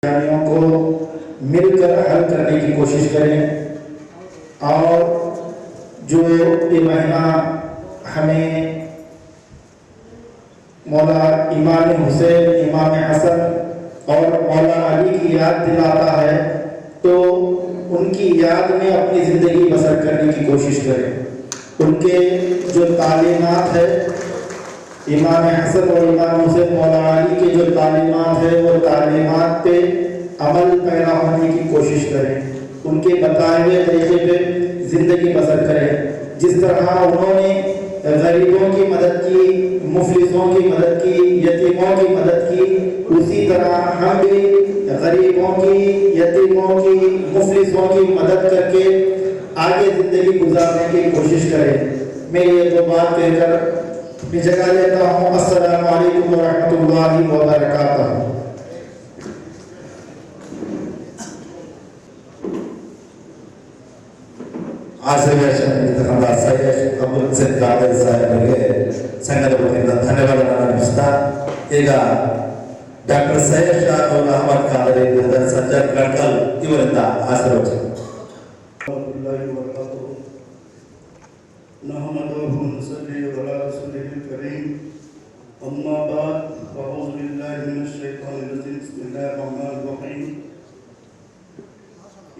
परेशानियों को मिलकर हल करने की कोशिश करें। और जो ये महीना हमें मौला इमाम हुसैन, इमाम हसन और मौला अली की याद दिलाता है, तो उनकी याद में अपनी ज़िंदगी बसर करने की कोशिश करें। उनके जो तालीमात है, इमाम हसन और इमाम हुसैन मौला अली के जो तालीमात है, वो तालीमात पे अमल पैदा होने की कोशिश करें। उनके बताए हुए तरीके पे ज़िंदगी बसर करें। जिस तरह उन्होंने गरीबों की मदद की, मुफलिसों की मदद की, यतीमों की मदद की, उसी तरह हम भी गरीबों की, यतीमों की, मुफलिसों की मदद करके आगे ज़िंदगी गुजारने की कोशिश करें। मैं ये दो बात कहकर अपनी जगह लेता हूँ। अस्सलामु अलैकुम व रहमतुल्लाहि व बरकातहू। ಸಂಘದ ವತಿಯಿಂದ ಧನ್ಯವಾದಗಳನ್ನು ಅರ್ಪಿಸ್ತಾ ಈಗ ಡಾಕ್ಟರ್ ಸೈಯದ್ ಶಾ ಅವರು ಅಹಮದ್ ಖಾದರಿ ಸಜ್ಜಾದ್ ಕಡ್ಕಲ್ ಇವರಿಂದ ಆಶೀರ್ವಚನ.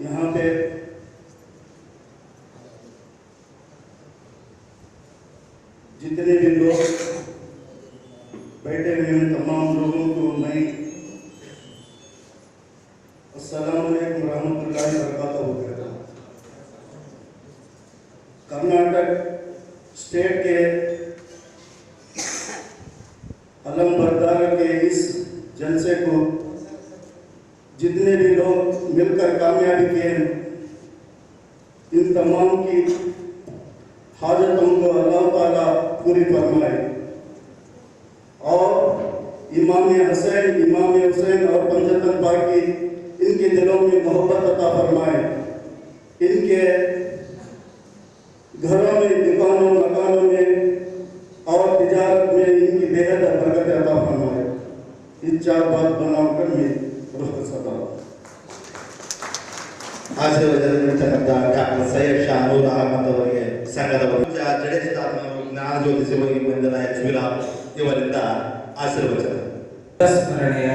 यहाँ पे जितने भी लोग बैठे हुए हैं, तमाम लोगों को मैं अस्सलाम वालेकुम रहमतुल्लाहि व बरकातहू कहता हूँ। कर्नाटक स्टेट के अलम बरदार के इस जलसे को जितने भी लोग मिलकर कामयाबी किए, इन तमाम की हाजतों को अल्लाह ताला पूरी फरमाए और इमाम हसैन, इमाम हुसैन और पंजतन बाकी इनके दिलों में मोहब्बत अता फरमाए। इनके घरों में, दुकानों, मकानों में और तिजारत में इनकी बेहद बरकत अता फरमाए। ये चार बात बनाकर मैं रुख सदा ಡಾಕ್ಟರ್ ಸೈಯದ್ ಶಾ ನೂರ್ ಅಹಮದ್ ಅವರಿಗೆ ಸಂಘದ ಜ್ಞಾನ ಜ್ಯೋತಿ ಸೇವೆಗೆ ಬಂದ ಇವರಿಂದ ಆಶೀರ್ವಚನ. ಸ್ಮರಣೆಯ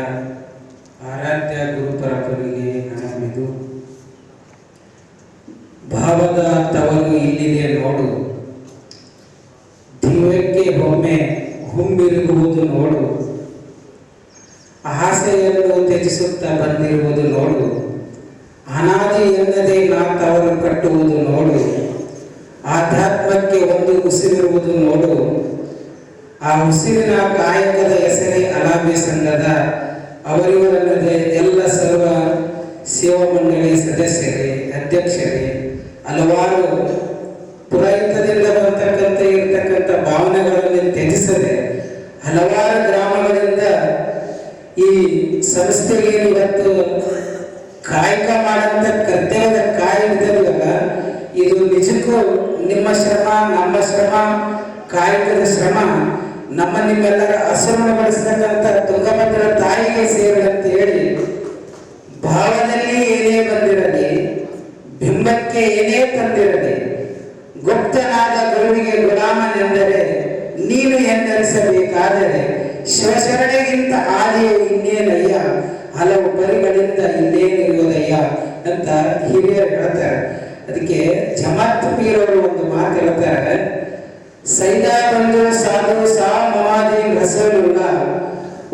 ಆರಾಧ್ಯ ಗುರುಪರಂಪರೆಗೆ ನಮಗಿದು. ಭಾವದ ತವರು ಇಲ್ಲಿದೆ ನೋಡು, ದಿವ್ಯಕ್ಕೆ ಒಮ್ಮೆ ಹುಮ್ಮಿರುಗುವುದು ನೋಡು, ಆಸೆಯನ್ನು ತ್ಯಜಿಸುತ್ತಾ ಬಂದಿರುವುದು ನೋಡು, ಅನಾದಿ ಎನ್ನದೇ ನಾ ತವರು ಕಟ್ಟುವುದು ನೋಡು, ಆಧ್ಯಾತ್ಮಕ್ಕೆ ಒಂದು ಉಸಿರಿರುವುದು ನೋಡು, ಆ ಉಸಿರಿನ ಕಾಯಕದ ಹೆಸರೇ ಅಲಾಬಿ ಸಂಘದ ಅವರಿವರಲ್ಲದೆ ಎಲ್ಲ ಸರ್ವ ಸೇವಾ ಮಂಡಳಿ ಸದಸ್ಯರೇ, ಅಧ್ಯಕ್ಷರೇ, ಹಲವಾರು ಪುರಾಯಿತದಿಂದ ಇರತಕ್ಕಂಥ ಭಾವನೆಗಳನ್ನು ತ್ಯಜಿಸದೆ ಹಲವಾರು ಗ್ರಾಮಗಳಿಂದ ಈ ಸಂಸ್ಥೆಗೆ ಇವತ್ತು ಕಾಯಕ ಮಾಡಂತ ಕರ್ತವ್ಯದ ಕಾಯಿದೆಯಲ್ಲ, ಇದು ನಿಜಕ್ಕೂ ನಿಮ್ಮ ಶ್ರಮ, ನಮ್ಮ ಶ್ರಮ, ಕಾಯಕದ ಶ್ರಮ ನಿಮ್ಮೆಲ್ಲರ ಹಸುರುಗೊಳಿಸತಕ್ಕಂಥ ತುಂಗಭದ್ರ ತಾಯಿಗೆ ಸೇರಿದಂತ ಹೇಳಿ, ಭಾವದಲ್ಲಿ ಏನೇ ಬಂದಿರಲಿ, ಬಿಂಬಕ್ಕೆ ಏನೇ ತಂದಿರಲಿ, ಗುಪ್ತನಾದ ಗುರುವಿಗೆ ಗುಲಾಮನೆಂದರೆ ನೀನು ಎಂದರಿಸಬೇಕಾದರೆ ಶಿವಶರಣೆಗಿಂತ ಆದಿಯು ಇನ್ನೇನಯ್ಯ, ಹಲವು ಪರಿಗಳಿಂದ ಇನ್ನೇನಿರುವುದಯ್ಯ ಅಂತ ಹಿರಿಯರು ಹೇಳ್ತಾರೆ. ಅದಕ್ಕೆ ಜಮಾತ್ ಪೀರವರು ಒಂದು ಮಾತು ಹೇಳ್ತಾರೆ, ಸೈದಾ ಬಂದು ಸಾಧು ಸಾ ಮಮಾದೀನ್ ರಸೂಲುಲ್ಲ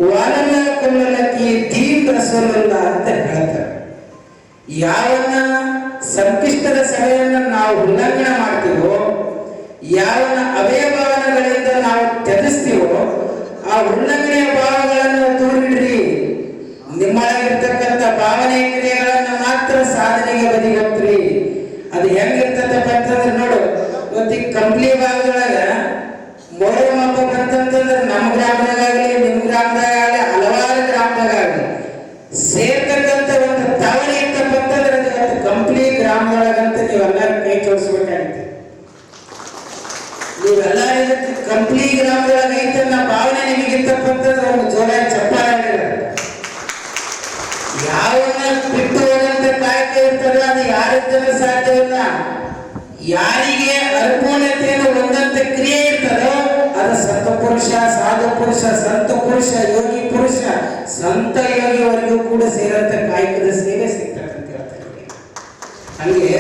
ವಾಲನ ಕುಲ್ಲಲಕಿ ದೀನ್ ರಸೂಲುಲ್ಲ ಅಂತ ಹೇಳ್ತಾರೆ. ಯಾವನ ಸಂಕಷ್ಟದ ಸಭೆಯನ್ನು ನಾವು ಉಲ್ಲಂಘನೆ ಮಾಡ್ತೀವೋ, ಯಾವನ ಅವಯಭಾವನೆಗಳಿಂದ ನಾವು ತ್ಯಜಿಸ್ತೀವೋ, ಆ ಉಲ್ಲಂಘನೆಯ ಭಾವಗಳನ್ನು ದೂರಿಡ್ರಿ. ನಿಮ್ಮೊಳಗಿರ್ತಕ್ಕಂಥ ಭಾವನೆ ಕ್ರಿಯೆಗಳನ್ನು ಮಾತ್ರ ಸಾಧನೆಗೆ ಬದಿಗೊತ್ರಿ. ಅದು ಹೆಂಗಿರ್ತದಪ್ಪ ಅಂತಂದ್ರೆ ನೋಡು, ಇವತ್ತಿಗೆ ಕಂಪ್ಲಿ ಭಾಗದೊಳಗ ಮೊಹರಂ ಹಬ್ಬ ಬಂತಂತಂದ್ರೆ ನಮ್ಮ ಗ್ರಾಮದಾಗಲಿ, ನಿಮ್ಮ ಗ್ರಾಮದಾಗಲಿ, ಹಲವಾರು ಗ್ರಾಮದಾಗಲಿ ಸೇರ್ತಕ್ಕಂಥ ಒಂದು ತಾವಣಿ ಇತ್ತಪ್ಪ ಅಂತಂದ್ರೆ ಅದು ಇವತ್ತು ಕಂಪ್ಲಿ ಗ್ರಾಮದೊಳಗಂತ ನೀವೆಲ್ಲರೂ ಕೈ ಜೋಡಿಸ್ಬೇಕಾಗುತ್ತೆ. ನೀವೆಲ್ಲ ಇದಕ್ಕೆ ಕಂಪ್ಲಿ ಗ್ರಾಮದೊಳಗೆ ಐತನ್ನ ಭಾವನೆ ನಿಮಗಿತ್ತಪ್ಪ ಅಂತಂದ್ರೆ ಒಂದು ಜೋರಾಗಿ ಚಪ್ಪಾಳೆ ಯಾವ ಇರ್ತದೆ ಅದು ಯಾರಿದ್ದರೂ ಸಾಧ್ಯವಿಲ್ಲ. ಯಾರಿಗೆ ಅರ್ಪೂರ್ಣತೆಯನ್ನು ಒಂದಂತ ಕ್ರಿಯೆ ಇರ್ತದೋ ಅದು ಸತ್ಪುರುಷ, ಸಾಧು ಪುರುಷ, ಸಂತ ಪುರುಷ, ಯೋಗಿ ಪುರುಷ, ಸಂತ ಯೋಗಿವರೆಗೂ ಕೂಡ ಸೇರಂತ ಕಾಯಕದ ಸೇವೆ ಸಿಗ್ತಕ್ಕಂತ ಹೇಳ್ತಾರೆ. ಹಂಗೆ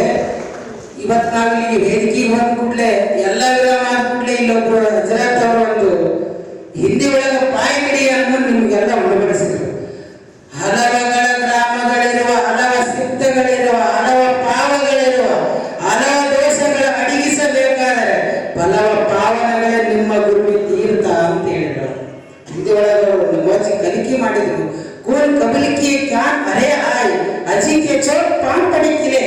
ಇವತ್ತು ನಾವು ಇಲ್ಲಿ ವೇದಿಕೆಗೆ ಬಂದ ಕೂಡಲೇ ಎಲ್ಲ ವಿರಾಮ ಆದ ಕೂಡಲೇ ಇಲ್ಲೊಬ್ರು ಹಜರತ್ ಅವರು ಒಂದು ಹಿಂದಿ ಒಳಗೆ ಪಾಯಿಗಡಿ ಅನ್ನು ನಿಮಗೆಲ್ಲ ಉಣಬಡಿಸಿದ್ರು. ಹಲವಗಳ ಗ್ರಾಮಗಳಿರುವ, ಹಲವ ಸಿದ್ಧಗಳಿರುವ, ಹಲವ ಪಾವಗಳಿರುವ, ಹಲವ ದೋಷಗಳ ಅಡಗಿಸಬೇಕಾದರೆ ಫಲವ ಪಾವನಗಳೇ ನಿಮ್ಮ ಗುರುವಿ ತೀರ್ಥ ಅಂತ ಹೇಳಿದ್ರು. ಹಿಂದಿ ಒಳಗೆ ಒಂದು ಮೋಚಿ ಕಲಿಕೆ ಮಾಡಿದ್ರು. ಕೋಲ್ ಕಬಲಿಕೆ ಕ್ಯಾನ್ ಅರೆ ಆಯ್ ಅಜಿ ಕೆ ಚೌಕ್ ಪಾನ್ ಪಡಿಕಿಲೆ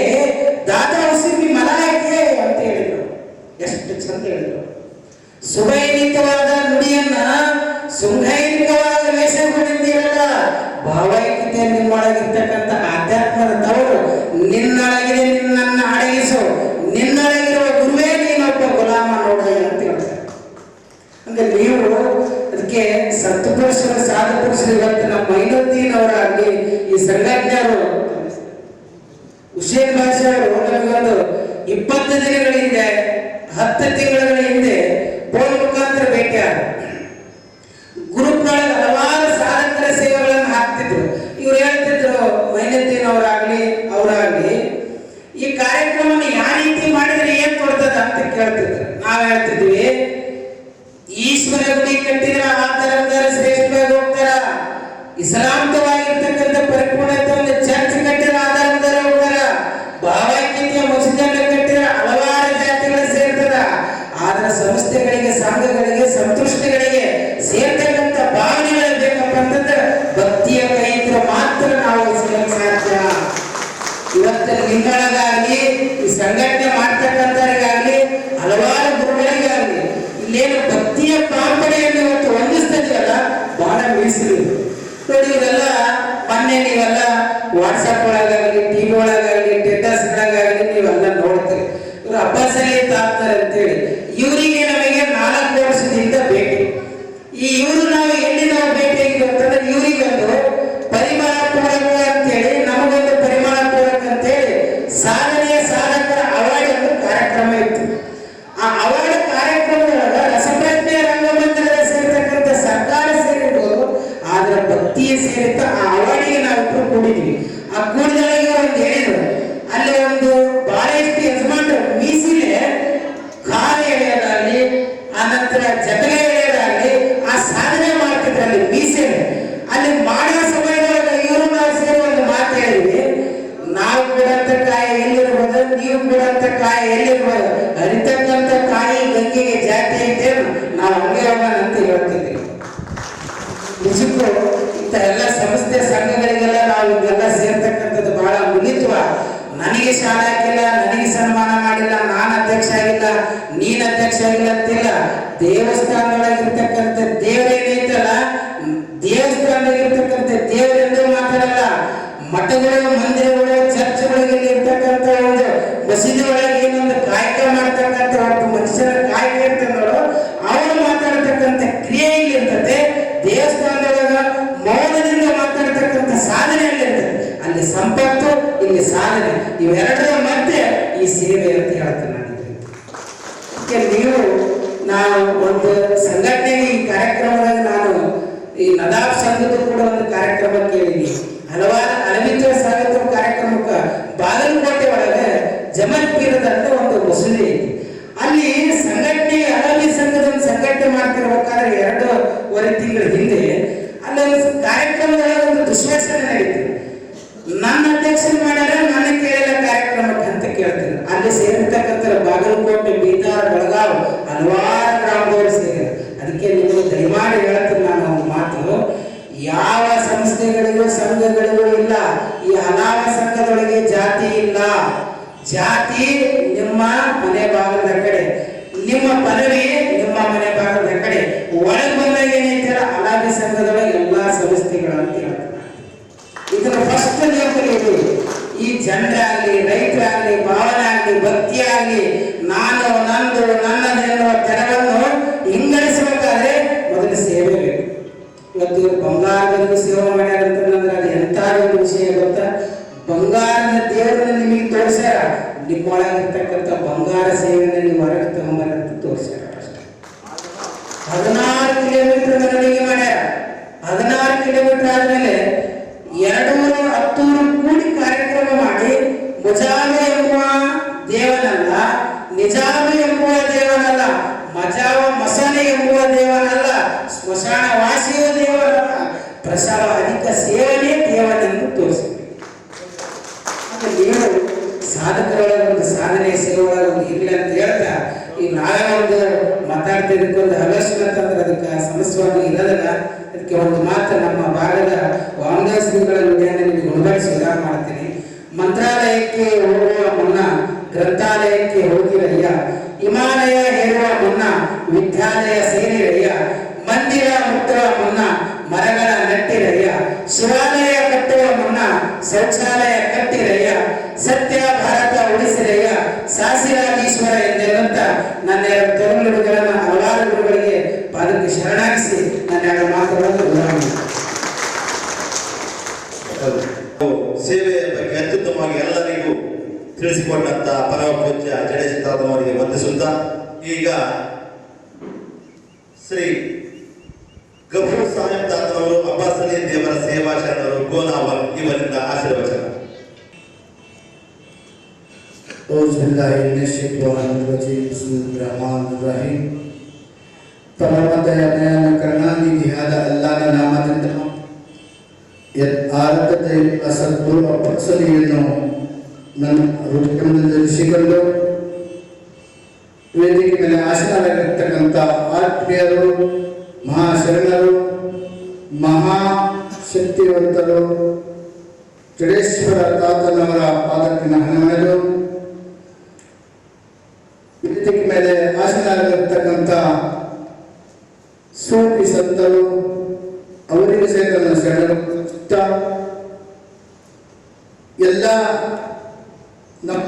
ದಾದಾ ಉಸಿರಿ ಮಲಾಯಕ್ಕೆ ಅಂತ ಹೇಳಿದ್ರು. ಎಷ್ಟು ಚಂದ ಹೇಳಿದ್ರು. ಸುಭೈನಿಕವಾದ ನುಡಿಯನ್ನ ಸುಂಘೈನಿಕವಾದ ವೇಷಗಳಿಂದಿರಲ್ಲ, ಭಾವೈಕ್ಯತೆ ನಿಮ್ಮೊಳಗಿರ್ತಕ್ಕಂಥ ಆಧ್ಯಾತ್ಮದ ತವರು ನಿನ್ನೊಳಗಿದೆ, ನಿನ್ನನ್ನ ಅಡಗಿಸು, ನಿನ್ನೊಳಗಿರುವ ಗುರುವೇ ನೀನೊಬ್ಬ ಗುಲಾಮ ನೋಡಯ್ಯ ಅಂತ ಹೇಳ್ತಾರೆ. ಅಂದ್ರೆ ನೀವು ಅದಕ್ಕೆ ಸತ್ಪುರುಷರು, ಸಾಧು ಪುರುಷರು ಇವತ್ತು ನಮ್ಮ ಮೈನುದ್ದೀನ್ ಅವರಾಗಲಿ, ಈ ಸಂಘಟನೆಯವರು, ಹುಸೇನ್ ಬಾಷಾ ಅವರು ನಮಗೊಂದು 20 ದಿನಗಳ ಹಿಂದೆ, 10 ತಿಂಗಳ ಹಿಂದೆ ಫೋನ್ ಮುಖಾಂತರ ಭೇಟಿಯಾದ. ಗ್ರೂಪ್ಗಳಲ್ಲಿ ಹಲವಾರು ಸಾಧಕರ ಸೇವೆಗಳನ್ನು ಹಾಕ್ತಿದ್ರು. ಇವ್ರು ಹೇಳ್ತಿದ್ರು, ಮೈನುದ್ದೀನ್ ಅವರಾಗ್ಲಿ ಈ ಕಾರ್ಯಕ್ರಮವನ್ನು ಯಾವ ರೀತಿ ಮಾಡಿದ್ರೆ ಏನ್ ಕೊಡ್ತದ ಅಂತ ಕೇಳ್ತಿದ್ರು. ನಾವ್ ಹೇಳ್ತಿದ್ವಿ, ಈಶ್ವರ ಗುಡಿ ಕಟ್ಟಿದ್ರೆ ಆ ಧರ್ಮದವರು ಶ್ರೇಷ್ಠವಾಗಿ ಹೋಗ್ತಾರ, ಇಸ್ಲಾಂತವಾಗಿರ್ತಕ್ಕಂಥ ಪರಿಪೂರ್ಣತೆ ಚರ್ಚ್ ಕಟ್ಟಿದ್ರೆ ಆ ಧರ್ಮದವರು ಹೋಗ್ತಾರ, ಭಾವೈಕ್ಯತೆಯ ಮಸೀದಿಯನ್ನು ಕಟ್ಟಿದ್ರೆ ಹಲವಾರು ಜಾತಿಗಳು ಸೇರ್ತದ. ಆದ್ರೆ ಸಂಸ್ಥೆಗಳಿಗೆ, ಸಂಘಗಳಿಗೆ, ಸಂತುಷ್ಟಿಗಳಿಗೆ ಸೇರ್ತಕ್ಕಂಥ ಭಾವನೆಗಳು ಬೇಕಪ್ಪ ಅಂತಂದ್ರೆ ಭಕ್ತಿಯ ಕೈ ಇದ್ರೆ ಮಾತ್ರ ನಾವು ಸಾಧ್ಯ. ಇವತ್ತು ನಿಮ್ಮೊಳಗಾಗ್ಲಿ, ಈ ಸಂಘಟನೆ ಮಾಡ್ತಕ್ಕಂಥವ್ರಿಗಾಗ್ಲಿ, ಹಲವಾರು ಗುರುಗಳಿಗಾಗ್ಲಿ ಇಲ್ಲೇನು ಭಕ್ತಿಯ ಪಾಪಡೆಯನ್ನು ಇವತ್ತು ಹೊಂದಿಸ್ತದಲ್ಲ, ಬಹಳ ಮೀಸಲು ನೋಡಿ. ಇವೆಲ್ಲ ಮೊನ್ನೆ ನೀವೆಲ್ಲ ವಾಟ್ಸಪ್ ಒಳಗಾಗ್ಲಿ, ಟಿವಿ ಒಳಗಾಗ್ಲಿ, ಸ್ಟೇಟಸ್ಗಳಾಗಲಿ ನೀವೆಲ್ಲ ನೋಡ್ತೀರಿ. ಇವರು ಅಬ್ಬಾಸಲ್ಲಿ ತಾಕ್ತಾರೆ ಅಂತೇಳಿ ಇವರಿಗೆ ನಮಗೆ 4 ವರ್ಷದಿಂದ ಭೇಟಿ. ಇವರು ನಾವು ಎಲ್ಲಿ ನಾವು ಭೇಟಿಯಾಗಿದ್ದೀವಿ ಅಂತಂದ್ರೆ ಇವರಿಗೊಂದು ಪರಿಮಳ ಪೂರಕ ಅಂತೇಳಿ, ನಮಗೊಂದು ಪರಿಮಳ ಪೂರಕ ಅಂತೇಳಿ ಸಾಧನೆಯ ಸಾಧಕರ ಅವಾರ್ಡ್ ಒಂದು ಕಾರ್ಯಕ್ರಮ ಇತ್ತು. ಆ ಅವಾರ್ಡ್ ಕಾರ್ಯಕ್ರಮದೊಳಗ ರಸಪ್ರಶ್ನೆ ರಂಗಮಂದಿರದ ಸೇರ್ತಕ್ಕಂಥ ಸರ್ಕಾರ ಸೇರಿರ್ಬೋದು, ಆದ್ರೆ ಭಕ್ತಿಯ ಸೇರಿತ ಆ ಅವಾರ್ಡಿಗೆ ನಾವು ಕೂಡಿದ್ವಿ. ಆ ಕೂಡಿದೊಳಗೆ ಒಂದು ಹೇಳಿದ್ರು, ಅಲ್ಲಿ ಒಂದು ಬಹಳಷ್ಟು ಯಜಮಾನರು ಮೀಸಿಲೆ ಕಾಲ ಎಳೆಯೋದಾಗ್ಲಿ, ಆನಂತರ ಜಗಲೆ ಎಳೆಯೋದಾಗ್ಲಿ ಆ ಸಾಧನೆ ಮಾಡ್ತಿದ್ರಲ್ಲಿ ಮೀಸೆಲೆ. ಅಲ್ಲಿ ಮಾಡೋ ಸಮಯದೊಳಗೆ ಇವರು ನಾವು ಸೇರಿ ಒಂದು ಮಾತು ಹೇಳಿದ್ವಿ, ನಾವು ಬಿಡಂತ ಕಾಯಿ ಎಲ್ಲಿರ್ಬೋದು, ನೀವು ಬಿಡಂತ ಕಾಯಿ ಎಲ್ಲಿರ್ಬೋದು, ಹರಿತಕ್ಕಂಥ ಕಾಯಿ ಗಂಗೆಗೆ ಜಾತಿ ಐತೆ, ನಾವು ಹಂಗೆ ಹೋಗೋಣ ಅಂತ ಹೇಳ್ತಿದ್ವಿ. ನಿಜಕ್ಕೂ ಇಂಥ ಎಲ್ಲ ಸಂಸ್ಥೆ ಸಂಘಗಳಿಗೆಲ್ಲ ನಾವು ಇದೆಲ್ಲ ಸೇರ್ತಕ್ಕಂಥದ್ದು ಬಹಳ ಮುಗಿತ್ವ. ನನಗೆ ಶಾಲೆ ಹಾಕಿಲ್ಲ, ನನಗೆ ಸನ್ಮಾನ ಮಾಡಿಲ್ಲ, ನಾನು ಅಧ್ಯಕ್ಷ ಆಗಿಲ್ಲ, ನೀನ್ ಅಧ್ಯಕ್ಷ ಆಗಿಲ್ಲ ಅಂತಿಲ್ಲ. ದೇವಸ್ಥಾನದೊಳಗಿರ್ತಕ್ಕಂಥ ದೇವರೇನೈತಲ್ಲ, ದೇವಸ್ಥಾನದಾಗಿರ್ತಕ್ಕಂಥ ದೇವರೆಂದು ಮಾತಾಡಲ್ಲ. ಮಠಗಳು, ಮಂದಿರಗಳು, ಚರ್ಚ್ಗಳಿಗೆ ಇರ್ತಕ್ಕಂಥ ಒಂದು ಮಸೀದಿ ಒಳಗೆ ಏನೊಂದು ಕಾಯಕ ಮಾಡ್ತಕ್ಕಂಥ ಒಬ್ಬ ಮನುಷ್ಯರ ಕಾಯಕ ಇರ್ತದೋ ಅವರು ಮಾತಾಡ್ತಕ್ಕಂಥ ಕ್ರಿಯೆ ಇರ್ತದೆ. ದೇವಸ್ಥಾನದೊಳಗ ಮೌನದಿಂದ ಮಾತಾಡ್ತಕ್ಕಂಥ ಸಾಧನೆ ಇರ್ತದೆ. ಅಲ್ಲಿ ಸಂಪತ್ತು, ಇಲ್ಲಿ ಸಾಧನೆ, ಇವೆರಡರ ಮಧ್ಯೆ ಈ ಸೇವೆ ಅಂತ ಹೇಳ್ತೇನೆ ನಾನು. ನೀವು ನಾವು ಒಂದು ಸಂಘಟನೆಗೆ ಈ ಕಾರ್ಯಕ್ರಮದಾಗ ನಾನು ಈ ನದಾಬ್ ಸಂಘದ ಕೂಡ ಒಂದು ಕಾರ್ಯಕ್ರಮ ಕೇಳಿದ್ದೀನಿ. ಹಲವಾರು ಅಲವಿತ್ವ ಸಾಗಿತ್ವ ಕಾರ್ಯಕ್ರಮಕ್ಕೆ ಬಾಗಲಕೋಟೆ ಒಳಗೆ ಜಮಲ್ಪೀರದಂತ ಒಂದು ಮಸೂದಿ ಐತಿ. ಅಲ್ಲಿ ಸಂಘಟನೆ, ಅಲವಿ ಸಂಘದ ಒಂದು ಸಂಘಟನೆ ಮಾಡ್ತಿರ್ಬೇಕಾದ್ರೆ 2.5 ತಿಂಗಳ ಹಿಂದೆ ಅಲ್ಲೊಂದು ಕಾರ್ಯಕ್ರಮದೊಳಗೆ ಒಂದು ದುಶ್ವಾಸನೆ ನಡೀತು. ನನ್ನ ಅಧ್ಯಕ್ಷರು ಮಾಡ್ಯಾರ, ನನ್ನ ಕೇಳಿಲ್ಲ ಕಾರ್ಯಕ್ರಮಕ್ಕೆ ಅಂತ ಕೇಳ್ತೀನಿ. ಅಲ್ಲಿ ಸೇರಿರ್ತಕ್ಕಂಥ ಬಾಗಲಕೋಟೆ, ಬೀದರ್, ಬೆಳಗಾವ್ ಹಲವಾರು ಗ್ರಾಮದವರು ಸೇರಿದ್ರು. ಅದಕ್ಕೆ ನೀವು ದಯಮಾಡಿ ಹೇಳ್ತೀನಿ ನಾನು ಒಂದು ಮಾತು, ಯಾವ ಸಂಸ್ಥೆಗಳಿಗೂ ಸಂಘಗಳಿಗೂ ಇಲ್ಲ, ಈ ಹಲಾವ ಸಂಘದೊಳಗೆ ಜಾತಿ ಇಲ್ಲ. ಜಾತಿ ನಿಮ್ಮ ಮನೆ ಭಾಗದ ಕಡೆ, ನಿಮ್ಮ ಪದವಿ ನಿಮ್ಮ ಮನೆ ಭಾಗದ ಕಡೆ. ಒಳಗೆ ಬಂದಾಗ ಏನೈತಲ್ಲ ಹಲಾವಿ ಸಂಘದೊಳಗೆ ಎಲ್ಲಾ ಸಂಸ್ಥೆಗಳು ಅಂತ ಹೇಳ್ತಾರೆ. ಇದರ ಫಸ್ಟ್ ನಿಯಮದಲ್ಲಿ ಈ ಜನರಾಗ್ಲಿ, ರೈತರಾಗ್ಲಿ, ಭಾವನಾಗ್ಲಿ, ಭಕ್ತಿ ಆಗ್ಲಿ, ನಾನು ನಂದು ನನ್ನದೆನ್ನುವ ತೆರವನ್ನು ಹಿಂಗಳಿಸಬೇಕಾದ್ರೆ ಮೊದಲು ಸೇವೆ ಬೇಕು. ಇವತ್ತು ಬಂಗಾರದಲ್ಲಿ ಸೇವೆ ಮಾಡ್ಯಾರಂತಂದ್ರೆ ಅದು ಎಂತ ವಿಷಯ ಗೊತ್ತಾ? ಬಂಗಾರದ ದೇವರನ್ನ ತೋರಿಸ್ಯಾರ, ನಿಮ್ಮೊಳಗಿರ್ತಕ್ಕಂಥ ಬಂಗಾರ ಸೇವೆಯನ್ನು ನೀವು ಹೊರಗೆ ತಗೊಂಬರಂತ ತೋರಿಸ್ಯಾರ ಅಷ್ಟೇ. 16 ಕಿಲೋಮೀಟರ್ ಮೆರವಣಿಗೆ ಮಾಡ್ಯಾರ. 16 ಕಿಲೋಮೀಟರ್ ಆದ್ಮೇಲೆ 210 ಕೂಡಿ ಕಾರ್ಯಕ್ರಮ ಮಾಡಿ ಮುಜಾಬೆ ಎಂಬುವ ದೇವನಲ್ಲ, ನಿಜಾಬೆ ಎಂಬುವ ದೇವನಲ್ಲ, ಮಜಾವ ಮಸನೆ ಎಂಬುವ ದೇವನಲ್ಲ, ಸ್ಮಶಾನ ವಾಸಿಯ ದೇವನಲ್ಲ, ಪ್ರಸವ ಅಧಿಕ ಸೇವನೆ ದೇವನೆಂದು ತೋರಿಸಿದೆ. ನೀವು ಸಾಧಕರೊಳಗ ಒಂದು ಸಾಧನೆ ಸೇವೆಯೊಳಗ ಒಂದು ಇರಲಿ ಅಂತ ಹೇಳ್ತಾ, ಈ ನಾವೇ ಒಂದು ಮಾತಾಡ್ತಿದ್ದಕ್ಕೆ ಒಂದು ಹಲಸು ಅಂತಂದ್ರೆ ಅದಕ್ಕೆ ಸಮಸ್ಯವಾಗಿ ಇರೋದಲ್ಲ. ಅದಕ್ಕೆ ಒಂದು ಮಾತು ನಮ್ಮ ಭಾಗದ ವಾಮದಾಸಗಳ ನುಡಿಯನ್ನು ನಿಮಗೆ ಗುಣಪಡಿಸಿ ಉದಾರ ಮಾಡ್ತೀನಿ. ಮಂತ್ರಾಲಯಕ್ಕೆ ಹೋಗುವ ಮುನ್ನ ಗ್ರಂಥಾಲಯಕ್ಕೆ ಹೋಗಿರಯ್ಯ, ಹಿಮಾಲಯ ಹೇರುವ ಮುನ್ನ ವಿದ್ಯಾಲಯ ಸೇರಿರಯ್ಯ, ಮಂದಿರ ಮುಟ್ಟುವ ಮುನ್ನ ಮರಗಳ ನೆಟ್ಟಿರಯ್ಯ, ಶಿವಾಲಯ ಕಟ್ಟುವ ಮುನ್ನ ಶೌಚಾಲಯ ಕಟ್ಟಿರಯ್ಯ, ಸತ್ಯ ಭಾರತ ಉಳಿಸಿರಯ್ಯ, ಸಾಸಿರಾಜೀಶ್ವರ ಎಂದೆನ್ನುತ್ತ ನನ್ನ 2 ತೊರಲುಗಳನ್ನು ಹಲವಾರು ಗುರುಗಳಿಗೆ ಪಾದಕ್ಕೆ ಶರಣಾಗಿಸಿ ನನ್ನ 2 ಮಾತುಗಳನ್ನು ಉದಾಹರಣೆ. ಸೇವೆಯ ಬಗ್ಗೆ ಅತ್ಯುತ್ತಮವಾಗಿ ಎಲ್ಲರಿಗೂ ತಿಳಿಸಿಕೊಂಡಂತ ಪರಮ ಪೂಜ್ಯ ಜಡೇಶತಾದವರಿಗೆ ವಂದಿಸುತ್ತಾ, ಈಗ ಶ್ರೀ ಗಫೂರ್ ಸಾಹೇಬ್ ತಾತನವರು ಅಬ್ಬಾಸಲಿ ದೇವರ ಸೇವಾ ಶರಣರು ಗೋನಾವಲ್ ಇವರಿಂದ ಆಶೀರ್ವಚನ. ಪರಮದಯನ ಕರುಣಾನಿಧಿಯಾದ ಅಲ್ಲಾಹನ ನಾಮದಿಂದ ಆರಾಧತೆ ಸದ್ಗುರು ಅಬ್ಬಾಸಲಿಯನ್ನು ನನ್ನ ಹೃದಯದಲ್ಲಿರಿಸಿಕೊಂಡು ವೇದಿಕೆ ಮೇಲೆ ಆಸೀನರಾಗಿರ್ತಕ್ಕಂಥ ಆತ್ಮೀಯರು, ಮಹಾಶರಣರು, ಮಹಾಶಕ್ತಿವಂತರು, ಜಡೇಶ್ವರ ತಾತನವರ ಪಾದಕ್ಕೆ ನಮನಗಳು, ವೇದಿಕೆ ಮೇಲೆ ಆಸೀನರಾಗಿರ್ತಕ್ಕಂಥ ಸೂಫಿ ಸಂತರು, ಅವರಿಗೆ ಸೇರಿದ ಶರಣರು, ಎಲ್ಲ ನಮ್ಮ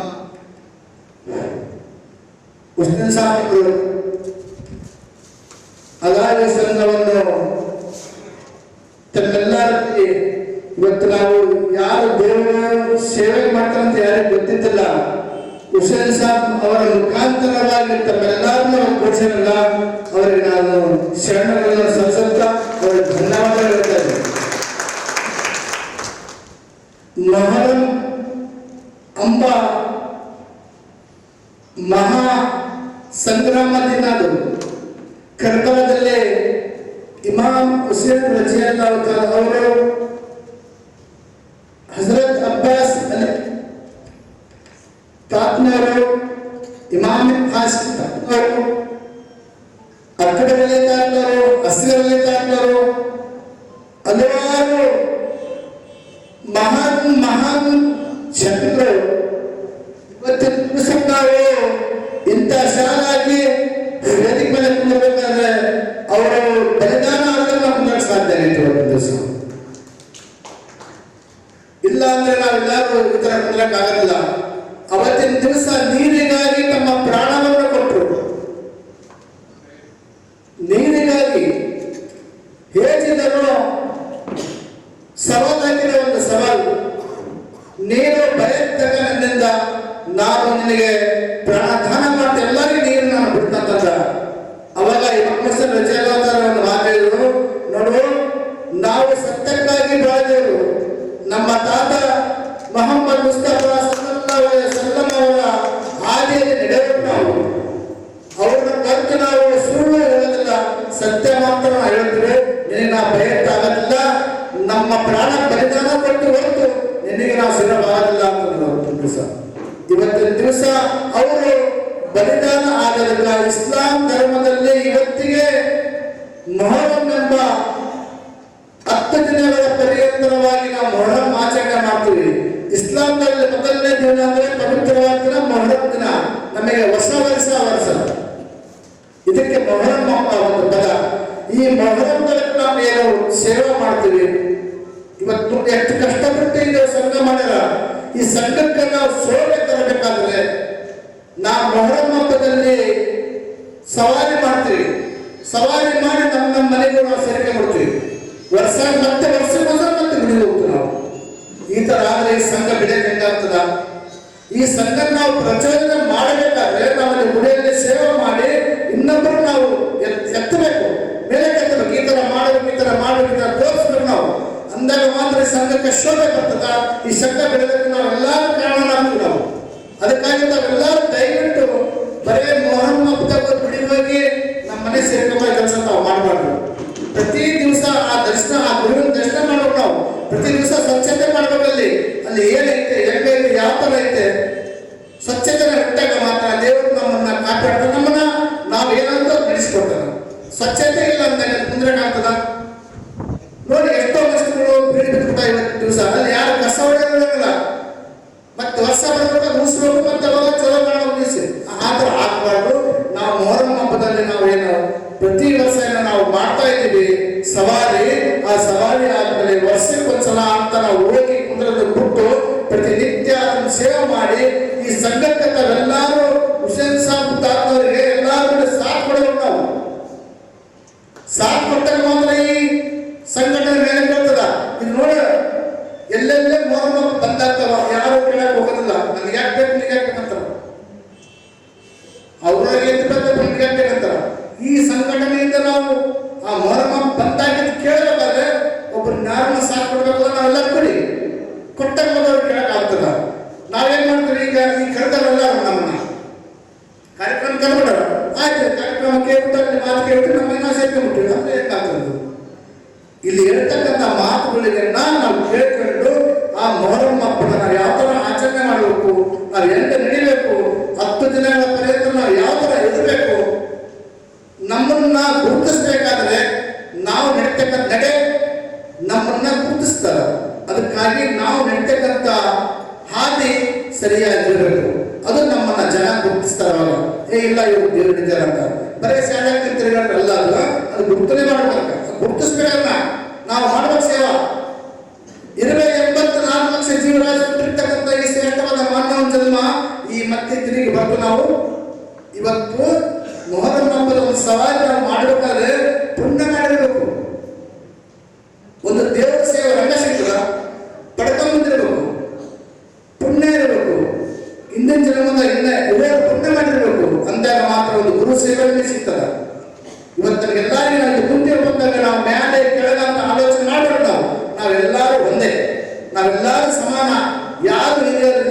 ಉಸ್ಮಾನ್ ಸಾಹೇಬರು ಅಲಾರಿ ಸಂಘವನ್ನು ತಮ್ಮೆಲ್ಲರಲ್ಲಿ ಇವತ್ತು ನಾವು ಯಾರು ದೇವರ ಸೇವೆ ಮಾಡ್ತಾರಂತ ಯಾರಿಗೂ ಗೊತ್ತಿದ್ದಿಲ್ಲ. ಹುಸೇನ್ ಸಾಬ್ ಅವರ ಮುಖಾಂತರವಾಗಿ ತಮ್ಮೆಲ್ಲರನ್ನೂ ಕೊಡಿಸಿರಲ್ಲ, ಅವರಿಗೆ ನಾನು ಶರಣಗಳನ್ನು ಸಲ್ಲಿಸುತ್ತಾ ಅವರಿಗೆ ಧನ್ಯವಾದಗಳು ಹೇಳ್ತೇನೆ. ಮೊಹರಂ ಎಂಬ ಮಹಾ ಸಂಗ್ರಾಮ ದಿನ ಅದು. ಕರ್ಬಲದಲ್ಲಿ ಇಮಾಮ್ ಹುಸೇನ್ ರಜಿಯಲ್ಲಾಹು ತಾಲಾ ಅವರು ಹಜರತ್ ಅಬ್ಬಾಸ್ ಅಲಿ ತಾತನವರು, ಇಮಾಮ್ ಖಾಸಿಂ ತಾತನವರು, ಅಕ್ಕಡ ಅಲಿ ತಾತನವರು, ಅಸ್ಗರ್ ಅಲಿ ತಾತನವರು, ಹಲವಾರು ಮಹಾನ್ ಶಕ್ತಿಗಳು ಇವತ್ತಿನ ದಿವಸ ನಾವು ಇಂಥ ಶಾಲಾಗಿ ವೇದಿಕೆ ಮೇಲೆ ಕುಂದಬೇಕಾದ್ರೆ ಅವರು ಬಲಿದಾನ ಆದ್ರೆ ನಾವು ಕುಂದಕ್ಕೆ ಸಾಧ್ಯ ಆಗಿತ್ತು. ಇವತ್ತಿನ ದಿವಸ ಇಲ್ಲ ಅಂದ್ರೆ ನಾವೆಲ್ಲರೂ ಈ ತರ ಕುಂದಕ್ಕಾಗಲ್ಲ. ಅವತ್ತಿನ ದಿವಸ ನೀರಿಗಾಗಿ ತಮ್ಮ ಪ್ರಾಣವನ್ನು ಕೊಟ್ಟರು. ನೀರಿಗಾಗಿ ಹೇಗಿದ್ದರೂ ಸವಾಲಾಗಿರೋ ಒಂದು ಸವಾಲು, ನೀರು ಭಯದಾಗ ನನ್ನಿಂದ ನಾನು ನಿನಗೆ ಪ್ರಾಣದಾನ ಮಾಡ್ತಾ ಎಲ್ಲರಿಗೂ ನೀರು ನಾನು ಬಿಡ್ತಂತಂದ. ಅವಾಗ ಇಮಾಮ್ ರಜಾವನ್ನು ಮಾತಾಡಿದ್ರು, ನೋಡು ನಾವು ಸತ್ಯಕ್ಕಾಗಿ ಬೆಳೆದವರು, ನಮ್ಮ ತಾತ ಮೊಹಮ್ಮದ್ ಮುಸ್ತಫಾ ಸಲ್ಲಲ್ಲಾಹು ಅಲೈಹಿ ವಸಲ್ಲಂ ಅವರ ಹಾದಿಯಲ್ಲಿ ನಡೆಯಬೇಕು. ನಾವು ಅವ್ರನ್ನ ಕರೆದು ನಾವು ಸುಳ್ಳು ಹೇಳೋದಿಲ್ಲ, ಸತ್ಯ ಮಾತ್ರ ಹೇಳ್ತೀವಿ. ನಿನಗೆ ನಾವು ಭಯಕ್ಕಾಗೋದಿಲ್ಲ, ನಮ್ಮ ಪ್ರಾಣ ಬಲಿದಾನ ಕೊಟ್ಟು ಹೊರತು ನಿನಗೆ ನಾವು ಸಿರಬಾರದಿಲ್ಲ ಅಂತ ದಿವಸ. ಇವತ್ತಿನ ದಿವಸ ಅವರು ಬಲಿದಾನ ಆಗಲಿಲ್ಲ. ಇಸ್ಲಾಂ ಧರ್ಮದಲ್ಲಿ ಇವತ್ತಿಗೆ ಮೊಹರಂ ಎಂಬ 10 ದಿನಗಳ ಪರ್ಯಂತರವಾಗಿ ನಾವು ಮೊಹರಂ ಆಚರಣೆ ಮಾಡ್ತೀವಿ. ಇಸ್ಲಾಂನಲ್ಲಿ ಮೊದಲನೇ ದಿನ ಅಂದ್ರೆ ಪವಿತ್ರವಾದ ದಿನ ಮೊಹರಂ ದಿನ, ನಮಗೆ ಹೊಸ ವರ್ಷ. ಇದಕ್ಕೆ ಮೊಹರಂ ಒಂದು ಪದ. ಈ ಮೊಹರಂದಲ್ಲಿ ನಾವು ಏನು ಸೇವೆ ಮಾಡ್ತೀವಿ, ಇವತ್ತು ಎಷ್ಟು ಕಷ್ಟಪಟ್ಟು ಇದು ಸಂಘ ಮಾಡ್ಯಾರ. ಈ ಸಂಘಕ್ಕೆ ನಾವು ಸೋಲೆ ತರಬೇಕಾದ್ರೆ ನಾವು ಮೊಹರಂ ಹಬ್ಬದಲ್ಲಿ ಸವಾರಿ ಮಾಡ್ತೀವಿ. ಸವಾರಿ ಮಾಡಿ ನಮ್ಮ ಮನೆಗೂ ನಾವು ಸೇರಿಕೆ ಮಾಡ್ತೀವಿ. ವರ್ಷಕ್ಕೊಂದ್ಸಲ ಮತ್ತೆ ಗುಡಿಗೆ ಹೋಗ್ತೀವಿ ನಾವು. ಈ ತರ ಆದ್ರೆ ಈ ಸಂಘ ಬಿಡಕ್ಕೆ ಹೆಂಗಾಗ್ತದ? ಈ ಈ ಸಂಘ ನಾವು ಪ್ರಚೋದನೆ ಮಾಡಬೇಕಾದ್ರೆ ನಾವಲ್ಲಿ ಗುಡಿಯಲ್ಲಿ ಸೇವೆ ಮಾಡಿ ಇನ್ನೊಬ್ಬರು ನಾವು ಎತ್ತಬೇಕು, ಮೇಲೆ ಎತ್ತಬೇಕು. ಈ ತರ ಮಾಡಬೇಕು, ಈ ತರ ಮಾಡಬೇಕು, ಈ ತರ ತೋರಿಸ್ಬೇಕು ನಾವು. ಅಂದಾಗ ಮಾತ್ರ ಈ ಸಂಘಕ್ಕೆ ಶೋಭೆ ಬರ್ತದ. ಈ ಸಂಘ ಬೆಳೆದಕ್ಕೆ ನಾವೆಲ್ಲರೂ ಕಾರಣರಾಗ್ತೀವಿ ನಾವು. ಅದಕ್ಕಾಗಿ ನಾವೆಲ್ಲರೂ ದಯವಿಟ್ಟು ಬರೇ ಮೊಹರಂ ಹಬ್ಬದಾಗ ಗುಡಿಗೆ ಹೋಗಿ ನಮ್ಮ ಮನೆ ಸೇರ್ಕೊಂಬ ಕೆಲಸ ನಾವು ಮಾಡಬಾರ್ದು. ಪ್ರತಿ ದಿವಸ ಆ ದರ್ಶನ, ಆ ಗುರುವಿನ ದರ್ಶನ ಮಾಡ್ಬೇಕು ನಾವು. ಪ್ರತಿ ದಿವಸ ಸ್ವಚ್ಛತೆ ಮಾಡ್ಬೇಕಲ್ಲಿ. ಅಲ್ಲಿ ಏನೈತೆ, ಹೆಂಗೈತೆ, ಯಾವ ತರ ಐತೆ, ಸ್ವಚ್ಛತೆನ ಬಿಟ್ಟಾಗ ಮಾತ್ರ ದೇವರು ನಮ್ಮನ್ನ ಕಾಪಾಡ್ತಾರೆ. ನಮ್ಮನ್ನ ನಾವು ಏನಂತ ನಡೆಸಿಕೊಡ್ತಾನೆ. ಸ್ವಚ್ಛತೆ ಇಲ್ಲ ಅಂದಾಗ ಕುಂದ್ರಕ್ಕಾಗ್ತದ? ನೋಡಿ, ಎಷ್ಟೋ ಮನುಷ್ಯರು ಬೀಳಿ ಬಿಟ್ಬಿಟ್ಟ ಇವತ್ತು ದಿವಸ. ಅಲ್ಲಿ ಯಾರು ಕಸ ಹೊಡೆಯೋದಿಲ್ಲ. ಮತ್ತೆ ವರ್ಷ ಬರ್ಬೇಕು, ಮುಗಿಸ್ಬೇಕು, ಮತ್ತೆ ಅವಾಗ ಚಲೋ ಮಾಡೋ ನಿಲ್ಲಿಸಿ. ಆ ಥರ ಆಗಬಾರ್ದು. ನಾವು ಮೊಹರಂ ಹಬ್ಬದಲ್ಲಿ ನಾವೇನು ಪ್ರತಿ ವರ್ಷ ನಾವು ಮಾಡ್ತಾ ಇದ್ದೀವಿ ಸವಾರಿ. ಆ ಸವಾರಿ ಆದ್ಮೇಲೆ ವರ್ಷಕ್ಕೊಂದ್ಸಲ ಅಂತ ನಾವು ಹೋಗಿ ಕುಂದ್ರದ್ದು ಬಿಟ್ಟು ಪ್ರತಿನಿತ್ಯ ಅದನ್ನು ಸೇವೆ ಮಾಡಿ ಈ ಸಂಘಕ್ಕೆ ತಾವೆಲ್ಲರೂ ಹುಸೇನ್ ಸಾಬ್ ತಾತವರಿಗೆ ಎಲ್ಲರೂ ಸಾಥ್ ಕೊಡಬೇಕು. ನಾವು ಸಾಥ್ ಕೊಟ್ಟಾಗ ಮಾತ್ರ ಈ ಸಂಘಟನೆ ಮೇಲೆ ಬರ್ತದ. ಇದು ನೋಡ, ಎಲ್ಲೆಲ್ಲೇ ಮೊಹರಂ ಬಂದಾಗ್ತವ, ಯಾರು ಕೇಳಕ್ ಹೋಗೋದಿಲ್ಲ. ನನ್ಗೆ ಯಾಕೆ ಬೇಕು, ನಿನಗೆ ಯಾಕೆ ಬೇಕಂತಾರ. ಅವ್ರಿಗೆ ನಿನಗೆ ಯಾಕೆ ಬೇಕಂತಾರ. ಈ ಸಂಘಟನೆಯಿಂದ ನಾವು ಆ ಮೊಹರಂ ಬಂದಾಗಿದ್ದು ಕೇಳಬೇಕಾದ್ರೆ ಒಬ್ಬರು ಯಾರನ್ನ ಸಾಥ್ ಕೊಡ್ಬೇಕಲ್ಲ, ನಾವೆಲ್ಲರೂ ಕೊಡಿ. ಕೊಟ್ಟಾಗ ಅವ್ರು ಕೇಳಕ್ ಆಗ್ತದ. ನಾವೇನ್ ಮಾಡ್ತೀವಿ, ಈಗ ಈ ಕರೆದಲ್ಲ ನಮ್ಮನ್ನ ಕಾರ್ಯಕ್ರಮ ಕರ್ಬಿಡೋಣ, ಆಯ್ತು ಕಾರ್ಯಕ್ರಮ ಕೇಳ್ಬಿಟ್ಟು ಮಾತು ಕೇಳ್ಬಿಟ್ಟು ನಮ್ಮ ಏನೋ ಸೇರ್ಕೊಂಡ್ಬಿಟ್ಟಿವಿ ಅಂದ್ರೆ ಏನಾಗ್ತದೆ. ಇಲ್ಲಿ ಹೇಳ್ತಕ್ಕಂಥ ಮಾತುಗಳಿಗೆ ನಾವು ಕೇಳ್ಕೊಂಡು ಆ ಮೊಹರಂ ಹಬ್ಬನ ನಾವು ಯಾವ ತರ ಆಚರಣೆ ಮಾಡಬೇಕು, ನಾವು ಎಂತ ನಡಿಬೇಕು, 10 ದಿನಗಳ ಪರ್ಯಂತ ನಾವು ಯಾವ ತರ ಇರಬೇಕು, ನಮ್ಮನ್ನ ಗುರುತಿಸ್ಬೇಕಾದ್ರೆ ನಾವು ನಡೀತಕ್ಕಂಥ ನಡೆ ನಮ್ಮನ್ನ ಗುರುತಿಸ್ತಾರೆ. ಅದಕ್ಕಾಗಿ ನಾವು ನಡೀತಕ್ಕಂಥ ಹಾದಿ ಸರಿಯಾಗಿರಬೇಕು. ಅದು ನಮ್ಮನ್ನ ಜನ ಗುರುತಿಸ್ತಾರಲ್ಲ. ಇಲ್ಲ ಇವರು ದೇವರು ಇದ್ದಾರೆ ಅಂತ ಬರೀ ಶಾಲೆ ತಿರುಗಾಡ್ರಲ್ಲ, ಅಲ್ಲ, ಅದು ಗುರುತನೆ ಮಾಡ್ಬೇಕು. ಗುರುತಿಸ್ಬೇಕಲ್ಲ, ನಾವು ಮಾಡ್ಬೇಕು ಸೇವಾ. 84 ಲಕ್ಷ ಜೀವರಾಶಿ ಇರ್ತಕ್ಕಂಥ ಈ ಶ್ರೇಷ್ಠವಾದ ಮಾನವ ಜನ್ಮ ಈ ಮತ್ತೆ ತಿರುಗಿ ಬಂದು ನಾವು ಇವತ್ತು ಮೊಹರಂ ಹಬ್ಬದ ಒಂದು ಸವಾರಿ ನಾವು ಮಾಡಬೇಕಾದ್ರೆ ಪುಣ್ಯ ಮಾಡಿರ್ಬೇಕು. ಒಂದು ದೇವರ ಸೇವೆ ರಂಗ ಸಿಗ್ತದ, ಪಡ್ಕೊಂಬಂದಿರ್ಬೇಕು, ಪುಣ್ಯ ಇರಬೇಕು. ಹಿಂದಿನ ಜನ್ಮದ ಇದೇ ಪುಣ್ಯ ಮಾಡಿರ್ಬೇಕು. ಅಂದಾಗ ಮಾತ್ರ ಒಂದು ಗುರು ಸೇವೆ ಸಿಗ್ತದ. ಇವತ್ತು ಎಲ್ಲರಿಗೂ ನಾವು ಮುಂದೆ ಬಂದಾಗ ನಾವು ಮೇಲೆ ಕೆಳಗ ಅಂತ ಆಲೋಚನೆ ಮಾಡಬಾರ್ದು. ನಾವೆಲ್ಲರೂ ಒಂದೇ, ನಾವೆಲ್ಲರೂ ಸಮಾನ. ಯಾರು ಹಿರಿಯರು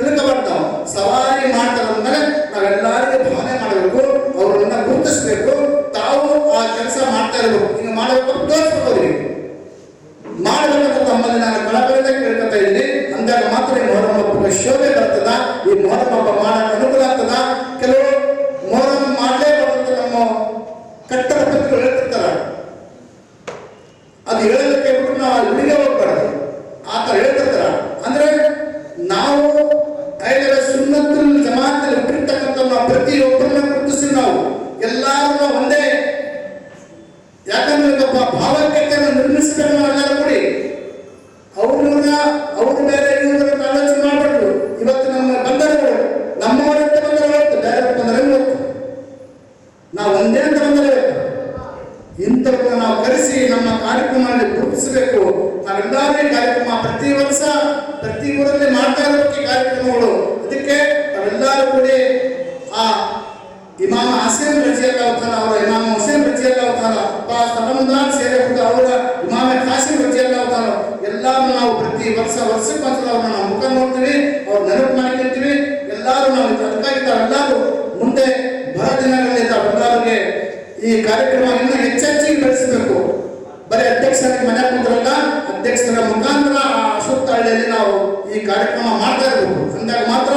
ತಿಳ್ಕೊಬಾರ್ದು. ನಾವು ಸವಾರಿ ಮಾಡ್ತಾರಂದ್ರೆ ನಾವೆಲ್ಲರಿಗೂ ಭಾವನೆ ಮಾಡಬೇಕು, ಅವರನ್ನ ಗುರುತಿಸ್ಬೇಕು. ತಾವು ಆ ಕೆಲಸ ಮಾಡ್ತಾ ಇರಬೇಕು, ಹಿಂಗೆ ಮಾಡಬೇಕು, ತೋರಿಸ್ಬೇಕು. ಅವ್ರಿಗೆ ಮಾಡಬೇಕಂತ ತಮ್ಮಲ್ಲಿ ನಾನು ಕಳಕಳಿಂದ ಕೇಳ್ಕೊತಾ ಇದ್ದೀನಿ. ಅಂದಾಗ ಮಾತ್ರ ಈ ಮೊಹರಂ ಹಬ್ಬಕ್ಕೆ ಶೋಭೆ ಬರ್ತದ. ಈ ಮೊಹರಂ ಹಬ್ಬ ಮಾಡಕ್ಕೆ ಅನುಕೂಲ ಆಗ್ತದ. ಕೆಲವು ಮೊಹರಂ ಮಾಡಲೇಬಾರ್ದು ನಮ್ಮ ಕಟ್ಟಡ ಪತ್ರಗಳು ಹೇಳ್ತಿರ್ತಾರ. ಅದು ಹೇಳೋದಕ್ಕೆ ಬಿಟ್ಟು ನಾವು ಹುಡುಗಿ ಹೋಗ್ಬಾರ್ದು, ಆ ಥರ ಹೇಳ್ತಿರ್ತಾರ. ಅಂದ್ರೆ ನಾವು ಸುನ್ನತುಲ್ ಜಮಾತಲ್ಲಿ ಹುಟ್ಟಿರ್ತಕ್ಕಂಥ ನಾವು ಪ್ರತಿಯೊಬ್ಬರನ್ನ ಗುರುತಿಸಿ ನಾವು ಎಲ್ಲರೂ ಒಂದೇ. ಯಾಕಂದ್ರೆ ಭಾವೈಕ್ಯತೆಯನ್ನು ನಿರ್ಮಿಸಬೇಕು ನಾವೆಲ್ಲರೂ ಕೂಡಿ. ಅವ್ರು ಬೇರೆ ಇವ್ರ ಆಲೋಚನೆ ಮಾಡಬಾರ್ದು. ಇವತ್ತು ನಮ್ಮ ಬಂಧನಗಳು ನಮ್ಮವರಂತೆ ಬಂದರೆ ಹೋಗ್ತು, ಬೇರೆ ಬಂದರೆ ಹೋಗ್ತು. ನಾವು ಒಂದೇ ಅಂತ ಬಂದರೆ ಇಂಥವ್ರನ್ನ ನಾವು ಕರೆಸಿ ನಮ್ಮ ಕಾರ್ಯಕ್ರಮದಲ್ಲಿ ಗುರುತಿಸಬೇಕು. ನಾವೆಲ್ಲರೂ ಕಾರ್ಯಕ್ರಮ ಪ್ರತಿ ವರ್ಷ ಪ್ರತಿ ಊರಲ್ಲಿ ಮಾಡ್ತಾ ಇರಬೇಕು ಈ ಕಾರ್ಯಕ್ರಮಗಳು. ಅದಕ್ಕೆ ನಾವೆಲ್ಲರೂ ಕೂಡಿ ಆ ಇಮಾಮ ಹಸೀನ್ ರಜಿಯಲ್ಲಾಹು ತಾಲಾ ಅವರ ಇಮಾಮ ಹುಸೇನ್ ರಜಿಯಲ್ಲಾಹು ತಾಲಾ ತಮಂದಾನ್ ಸೇರಿಬಿಟ್ಟು ಅವರ ಇಮಾಮ ಕಾಸಿಂ ರಜಿಯಲ್ಲಾಹು ತಾಲಾ ಎಲ್ಲರೂ ನಾವು ಪ್ರತಿ ವರ್ಷಕ್ಕೊಂದ್ಸಲ ಅವ್ರನ್ನ ನಾವು ಮುಖ ನೋಡ್ತೀವಿ, ಅವ್ರ ನೆನಪು ಮಾಡ್ಕೊಂತೀವಿ. ಎಲ್ಲರೂ ನಾವು ಅದಕ್ಕಾಗಿ ತಾವೆಲ್ಲರೂ ಮುಂದೆ ಬರ ದಿನಗಳಲ್ಲಿ ತಾವೆಲ್ಲರಿಗೆ ಈ ಕಾರ್ಯಕ್ರಮ ಇನ್ನೂ ಹೆಚ್ಚೆಚ್ಚಿಗೆ ಬೆಳೆಸಬೇಕು. ಬರೀ ಅಧ್ಯಕ್ಷರಾಗಿ ಮನೆ ಕುಂದ್ರಲ್ಲ, ಅಧ್ಯಕ್ಷರ ಮುಖಾಂತರ ಆ ಅಶೋಕ್ ಹಳ್ಳಿಯಲ್ಲಿ ನಾವು ಈ ಕಾರ್ಯಕ್ರಮ ಮಾಡ್ತಾ ಇರಬೇಕು. ಅಂದಾಗ ಮಾತ್ರ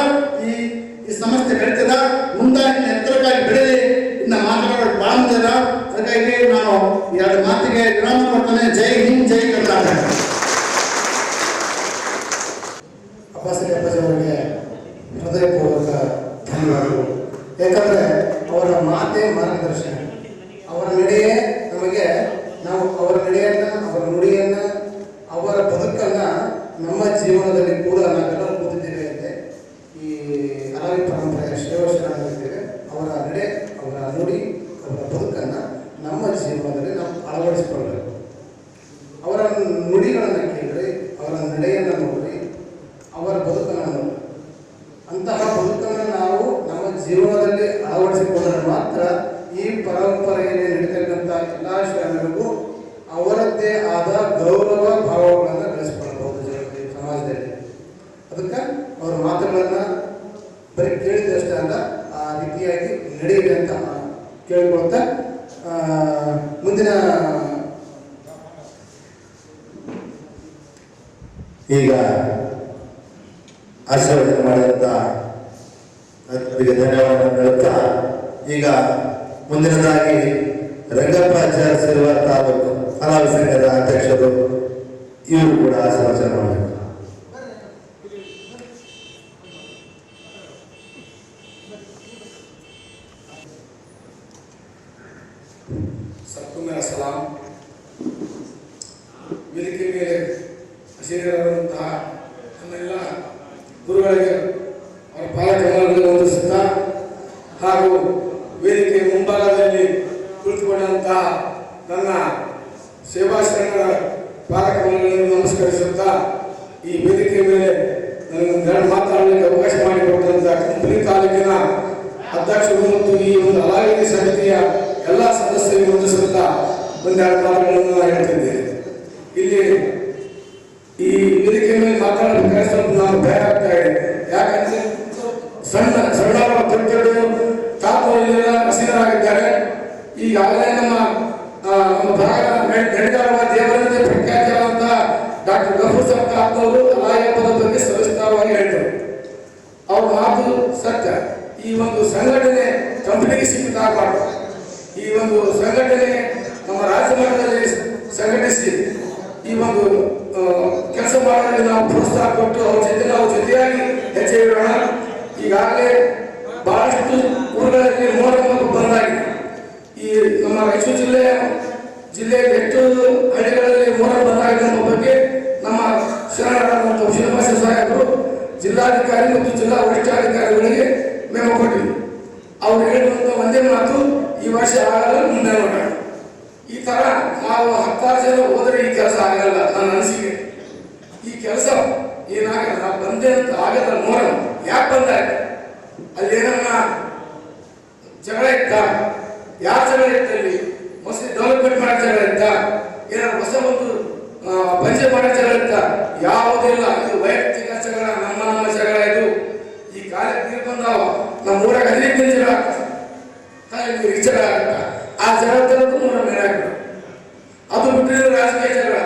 ಈ ಸಮಸ್ಯೆ ಬೆಳೀತದ. ಮುಂದಾಗಿ ಎತ್ತರಕ್ಕಾಗಿ ಬೆಳೆಯಲಿ. ಇನ್ನು ಮಾತನಾಡೋದು ಬಹಳ ಮುಂದಿದ. ಅದಕ್ಕಾಗಿ ನಾನು 2 ಮಾತಿಗೆ ವಿರಾಮ ಕೊಡ್ತೇನೆ. ಜೈ ಹಿಂದ್, ಜೈ ಕರ್ನಾಟಕ. ಅಪ್ಪಾಸರಿ ಅಪ್ಪಾಜಿ ಅವರಿಗೆ ಹೃದಯಪೂರ್ವಕ ಧನ್ಯವಾದಗಳು. ಯಾಕಂದರೆ ಅವರ ಮಾತೇ ಮಾರ್ಗದರ್ಶನ. ಅವರ ನಡೆಯೇ ನಮಗೆ, ನಾವು ಅವರ ನಡೆಯನ್ನು, ಅವರ ನುಡಿಯನ್ನು, ಅವರ ಬದುಕನ್ನು ನಮ್ಮ ಜೀವನದಲ್ಲಿ ಕೂಡ ನಾವೆಲ್ಲರೂ ಕೂತಿದ್ದೇವೆ ಅಂತೆ ಈ ಅರವಿ ಪರಂಪರೆಯ ಶ್ರೇಯೋಶನಾಗಿದ್ದೇವೆ. ಅವರ ನಡೆ, ಅವರ ನುಡಿ, ಅವರ ಬದುಕನ್ನು ನಮ್ಮ ಜೀವನದಲ್ಲಿ ನಾವು ಅಳವಡಿಸಿಕೊಳ್ಳಬೇಕು. ಅವರ ನುಡಿಗಳನ್ನು ಕೇಳಿ, ಅವರ ನಡೆಯನ್ನು ನೋಡಿ, ಅವರ ಬದುಕನ್ನು ನೋಡಿ. ಅಂತ ಆ ರೀತಿಯಾಗಿ ನಡೆಯಿದೆ ಅಂತ ಕೇಳಿಕೊಳ್ತಾ ಮುಂದಿನ ಈಗ ಆಶೀರ್ವಾದ ಮಾಡಿದಂತ ಅವರಿಗೆ ಧನ್ಯವಾದ ಹೇಳುತ್ತಾ ಈಗ ಮುಂದಿನದಾಗಿ ರಂಗಪ್ಪಾಚಾರ್ಯ ಸಿರುವಾರ ತಾಲೂಕು ಕಲಾವಿ ಸಂಘದ ಅಧ್ಯಕ್ಷರು ಇವರು ಕೂಡ ಆಶೀರ್ವಚನ ಮಾಡಬೇಕು. सबको मेरा सलाम. ವೇದಿಕೆ ಮೇಲೆ ಹಸಿರಾದಂತಹ ನಮ್ಮೆಲ್ಲ ಗುರುಗಳಿಗೆ ಅವರ ಪಾಲಕರನ್ನು ವಂದಿಸುತ್ತಾ ಹಾಗೂ ವೇದಿಕೆ ಮುಂಭಾಗದಲ್ಲಿ ಕುಳಿತುಕೊಂಡಂತಹ ನನ್ನ ಸೇವಾಶ್ರಮದ ಪಾಲಕರನ್ನು ನಮಸ್ಕರಿಸುತ್ತಾ ಈ ವೇದಿಕೆ ಮೇಲೆ ನನಗೆ ಮಾತನಾಡಲಿಕ್ಕೆ ಅವಕಾಶ ಮಾಡಿಕೊಟ್ಟಂತಹ ಕಂಪ್ಲಿ ತಾಲೂಕಿನ ಅಧ್ಯಕ್ಷರು ಮತ್ತು ಈ ಒಂದು ಅಲಾಯಿತಿ ಸಮಿತಿಯ ಎಲ್ಲ ಸದಸ್ಯರಿಗೆ ವಂದಿಸುತ್ತಾ ಒಂದೆರಡು ಮಾತುಗಳನ್ನು ಹೇಳ್ತಿದ್ದೇನೆ. ಇಲ್ಲಿ ಈ ವೇದಿಕೆ ಮೇಲೆ ಮಾತನಾಡಬೇಕಾದ್ರೆ ಸ್ವಲ್ಪ ನಾನು ಭಯ ಆಗ್ತಾ ಇದೆ. ಯಾಕಂದ್ರೆ ಸಣ್ಣ ದೊಡ್ಡ ತಾತುವರೆಲ್ಲ ಹಸಿರಾಗಿದ್ದಾರೆ. ಈಗಾಗಲೇ ನಮ್ಮ ಭಾಗ ನಡೆದಾಡುವ ದೇವರಿಂದ ಪ್ರಖ್ಯಾತಿಯಾದಂತಹ ಡಾಕ್ಟರ್ ಗಫೂರ್ ಸಾಬ್ ತಾತವರು ಅಲಾಯಿ ಹಬ್ಬದ ಬಗ್ಗೆ ಸವಿಸ್ತಾರವಾಗಿ ಹೇಳಿದರು. ಅವ್ರ ಮಾತು ಸತ್ಯ. ಈ ಒಂದು ಸಂಘಟನೆ ಕಂಪನಿಗೆ ಸೀಮಿತವಾಗಬಾರ್ದು. ಈ ಒಂದು ಸಂಘಟನೆ ನಮ್ಮ ರಾಜ್ಯ ಮಟ್ಟದಲ್ಲಿ ಸಂಘಟಿಸಿ ಈ ಒಂದು ಕೆಲಸ ಮಾಡಲು ನಾವು ಪ್ರೋತ್ಸಾಹ ಕೊಟ್ಟು ಅವ್ರ ಜೊತೆ ನಾವು ಜೊತೆಯಾಗಿ ಹೆಜ್ಜೆ ಇಡೋಣ. ಈಗಾಗಲೇ ಬಹಳಷ್ಟು ಊರುಗಳಲ್ಲಿ ಮೊಹರಂ ಬಂದಾಗಿದೆ. ಈ ನಮ್ಮ ರಾಯಚೂರು ಜಿಲ್ಲೆಯ ಎಷ್ಟು ಹಳ್ಳಿಗಳಲ್ಲಿ ಮೊಹರಂ ಬಂದಾಗಿದೆ ಅನ್ನೋ ಬಗ್ಗೆ ನಮ್ಮ ಶರಣರಾದಂತಹ ಶ್ರೀನಿವಾಸ ಸಾಹೇಬರು ಜಿಲ್ಲಾಧಿಕಾರಿ ಮತ್ತು ಜಿಲ್ಲಾ ವರಿಷ್ಠಾಧಿಕಾರಿಗಳಿಗೆ ಮೆಮೊ ಕೊಟ್ಟಿವಿ. ಅವ್ರು ಹೇಳಿರುವಂತ ಒಂದೇ ಮಾತು, ಈ ವರ್ಷ ಆಗಲ್ಲ, ಮುಂದೆ ನೋಡೋಣ. ಈ ತರ ನಾವು 10 ಜನ ಹೋದ್ರೆ ಈ ಕೆಲಸ ಆಗಲ್ಲ. ನನ್ನ ಅನಿಸಿಕೆ ಈ ಕೆಲಸ ಏನಾಗಲ್ಲ, ಬಂದೆ ಅಂತ ಆಗಲ್ಲ. ಮೊಹರಂ ಯಾಕೆ ಬಂದಾಯ್ತು? ಅಲ್ಲಿ ಏನನ್ನ ಜಗಳ ಇತ್ತ? ಯಾರ ಜಗಳ ಇತ್ತಲ್ಲಿ? ಮಸೀದಿ ಡೆವಲಪ್ಮೆಂಟ್ ಮಾಡೋ ಜಗಳ ಇತ್ತ? ಏನಾದ್ರು ಹೊಸ ಒಂದು ಪಂಚೆ ಮಾಡೋ ಜಗಳ ಇತ್ತ? ಯಾವುದಿಲ್ಲ. ಇದು ವೈಯಕ್ತಿಕ ಜಗಳ, ನಮ್ಮ ಜಗಳ. ಇದು ಈ ಕಾಲಕ್ಕೆ ನೀರು ಬಂದಾವ. ನಮ್ಮ ಊರಾಗ 15 ಜಗಳ ಆಗ್ತದೆ, ಜಗಳ ಆಗ್ತ. ಆ ಜಗಳದ್ದು ಮೂರ ಮೇಲೆ ಆಗ್ತದೆ. ಅದು ಬಿಟ್ಟರೆ ರಾಜಕೀಯ ಜಗಳ.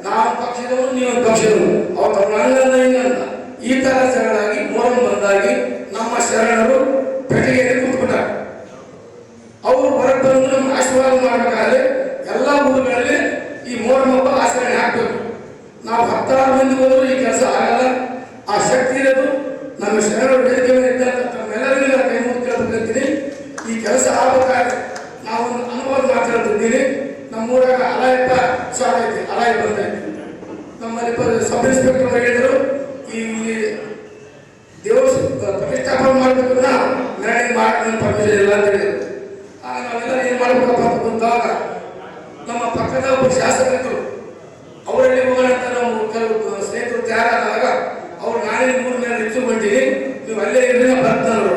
ನಾವು ಪಕ್ಷದವರು, ನೀವು ಪಕ್ಷದವರು, ಅವ್ರ ಹಂಗಂದ ಹಿಂಗಂತ ಈ ತರ ಜಗಳಾಗಿ ಮೊಹರಂ ಬಂದಾಗಿ ನಮ್ಮ ಶರಣರು ಪೆಟ್ಟಿಗೆಯಲ್ಲಿ ಕೂತ್ಬಿಟ್ಟಾರೆ. ಅವರು ಹೊರಗೆ ಬಂದು ನಮ್ಮ ಆಶೀರ್ವಾದ ಮಾಡಬೇಕಾದ್ರೆ ಎಲ್ಲ ಊರುಗಳಲ್ಲಿ ಈ ಮೊಹರಂ ಹಬ್ಬ ಆಚರಣೆ ಹಾಕ್ಬೇಕು. ನಾವು 16 ಮಂದಿ ಹೋದ್ರು ಈ ಕೆಲಸ ಆಗಲ್ಲ. ಆ ಶಕ್ತಿ ಇರೋದು ನಮ್ಮ ಶರಣರು ವೇದಿಕೆ ಮೇಲೆ ಇದ್ದಂತ ತಮ್ಮೆಲ್ಲರಿಗೂ ನಾನು ಕೈ ಮುಗಿದು ಕೇಳ್ಬೇಕಂತೀನಿ. ಈ ಕೆಲಸ ಆಗ್ಬೇಕಾದ್ರೆ ನಾವೊಂದು ಅನುಭವ ಮಾತಾಡ್ತಿದ್ದೀನಿ. ನಮ್ಮೂರಾಗ ಅಲಾಯಪ್ಪ ಶಾಲೆ ಐತಿ, ಅಲಾಯಿ ಬಂದೈತಿ. ನಮ್ಮಲ್ಲಿ ಸಬ್ ಇನ್ಸ್ಪೆಕ್ಟರ್ ಹೇಳಿದ್ರು, ಈ ಪ್ರತಿಷ್ಠಾಪನೆ ಮಾಡಬೇಕು, ಮೆರವಣಿಗೆ ಮಾಡಿ ಪರ್ಮಿಷನ್ ಇಲ್ಲ ಅಂತ ಹೇಳಿದ್ರು. ಆಗ ನಾವೆಲ್ಲ ಏನ್ ಮಾಡ್ಬೇಕಪ್ಪ ಅಂತ ಬಂದಾಗ ನಮ್ಮ ಪಕ್ಕದ ಒಬ್ಬ ಶಾಸಕರು ಅವರಲ್ಲಿ ಹೋಗೋಣ ಅಂತ ನಾವು ಕೆಲವು ಸ್ನೇಹಿತರು ತಯಾರಾದಾಗ ಅವ್ರು ನಾನೇ 3 ಮೇಲೆ ಹೆಚ್ಚು ಬಂದೀನಿ, ನೀವು ಅಲ್ಲೇ ಇರಲಿ ಬರ್ತಾರೆ.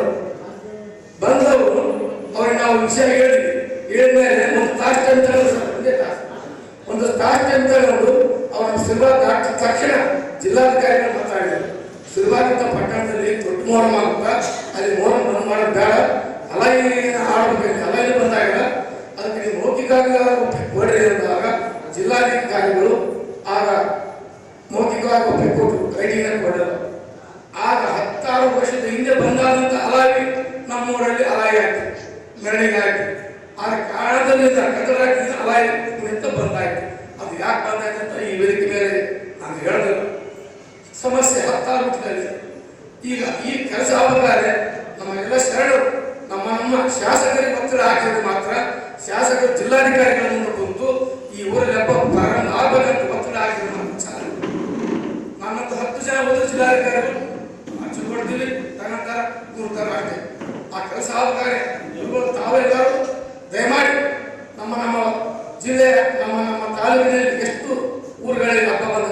ಬಂದವರು ಅವ್ರಿಗೆ ನಾವು ವಿಷಯ ಹೇಳಿದ್ಮೇಲೆ ಒಂದು ತಾಸು ಟೈಮ್ ತಗೊಂಡು ಅವ್ರ ಸಿಲ್ವಾರ್ ದಾಟಿದ ತಕ್ಷಣ ಜಿಲ್ಲಾಧಿಕಾರಿಗಳು ಮಾತಾಡಿದರು. ಸಿಲ್ವಾರಿಂದ ಪಟ್ಟಣದಲ್ಲಿ ದೊಡ್ಡ ಮೊಹರಂ ಆಗುತ್ತಾ, ಅಲ್ಲಿ ಮೊಹರಂ ಬಂದ್ ಮಾಡೋದು ಬೇಡ, ಅಲಾಯಿ ಆಡಬೇಕು. ಅಲಾಯಿ ಬಂದಾಗಿಲ್ಲ, ಅದಕ್ಕೆ ನೀವು ಮೌಖಿಕವಾಗಿ ಕೊಡ್ರಿ ಅಂದಾಗ ಜಿಲ್ಲಾಧಿಕಾರಿಗಳು ಆಗ ಮೌಖಿಕವಾಗಿ ಒಪ್ಪಿಗೆ ಕೊಟ್ಟರು, ರೈಟಿಂಗ್ ಕೊಡಲ್ಲ. ಆಗ 16 ವರ್ಷದ ಹಿಂದೆ ಬಂದಾದಂತ ಅಲಾಯಿ ನಮ್ಮೂರಲ್ಲಿ ಅಲಾಯಿ ಆಯ್ತು, ಮೆರವಣಿಗೆ ಆಯ್ತು. ಆದ ಕಾರಣದಿಂದ ಕಟ್ಟಡದಿಂದ ಅಲಾಯಿ ನಿಂತ ಬಂದಾಯ್ತು. ಅದು ಯಾಕೆ ಬಂದಾಯ್ತು ಅಂತ ಈ ವೇದಿಕೆ ಮೇಲೆ ನಾನು ಹೇಳಿದ್ರು. ಸಮಸ್ಯೆ 16 ವರ್ಷದಲ್ಲಿ. ಈಗ ಈ ಕೆಲಸ ಆಗಬೇಕಾದ್ರೆ ನಮ್ಮ ಎಲ್ಲ ಶರಣರು ನಮ್ಮ ಶಾಸಕರಿಗೆ ಒತ್ತಡ ಹಾಕಿದ್ರೆ ಮಾತ್ರ ಶಾಸಕರು ಜಿಲ್ಲಾಧಿಕಾರಿಗಳ ಮುಂದೆ ಕುಂತು ಈ ಊರಲ್ಲಿ ಹಬ್ಬ ಪ್ರಾರಂಭ ಆಗ್ಬೇಕಂತ ಒತ್ತಡ ಹಾಕಿದ್ರೆ ಮಾತ್ರ ಚಾಲ. ನನ್ನಂತ 10 ಜನ ಹೋದ ಜಿಲ್ಲಾಧಿಕಾರಿಗಳು ಅರ್ಜಿ ಕೊಡ್ತೀವಿ, ತಗೊಂತಾರ, ಕೂರ್ತಾರ ಅಷ್ಟೇ. ಆ ಕೆಲಸ ಆಗಬೇಕಾದ್ರೆ ತಾವೆಲ್ಲರೂ ದಯಮಾಡಿ ನಮ್ಮ ಜಿಲ್ಲೆಯ ನಮ್ಮ ತಾಲೂಕಿನಲ್ಲಿ ಎಷ್ಟು ಊರುಗಳಲ್ಲಿ ಹಬ್ಬ ಬಂದ,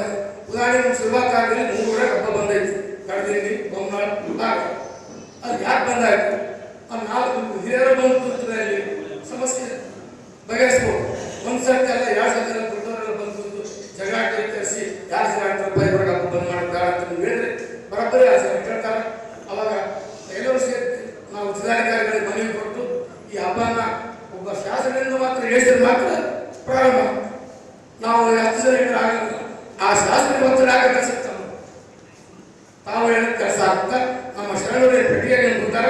ಉದಾಹರಣೆಗೆ ಶಿಲ್ವಾಕಾರದಲ್ಲಿ 3 ಊರಾಗ ಹಬ್ಬ ಬಂದೈತಿ. ಕಡದಿಂಡಿ, ಬೊಮ್ಮನಾಳ್, ಅದು ಯಾಕೆ ಬಂದಾಯ್ತು? ಅದು 4 ಹಿರಿಯರು ಬಂದು ಕೂತಿದ್ರೆ ಅಲ್ಲಿ ಸಮಸ್ಯೆ ಬಗೆಹರಿಸ್ಬೋದು. ಒಂದು ಸರ್ತಿ ಅಲ್ಲ, 2 ಸರ್ತಿ ಅಲ್ಲ, ದೊಡ್ಡವರೆಲ್ಲ ಬಂದು ಕೂತು ಜಗಳ ಕರೆಸಿ ಯಾರು ಜಗಳ ಆಡ್ತಾರೆ, ಇವ್ರಿಗೆ ಹಬ್ಬ ಬಂದ್ ಮಾಡೋದು ಬೇಡ ಅಂತ ನೀವು ಹೇಳಿದ್ರೆ ಬರೋಬ್ಬರಿ ಕೇಳ್ತಾರೆ. ಅವಾಗ ಎಲ್ಲರೂ ಸೇರಿ ನಾವು ಆ ಶಾಸ್ತ್ರ ಭಕ್ತರಾಗ ಸಿಗ್ತಾನೆ. ತಾವು ಹೇಳ ಕೆಲಸ ಆಗ್ತಾ ನಮ್ಮ ಶರಣರು ಪೆಟ್ಟಿಗೆಯನ್ನು ಕೊಡ್ತಾರ,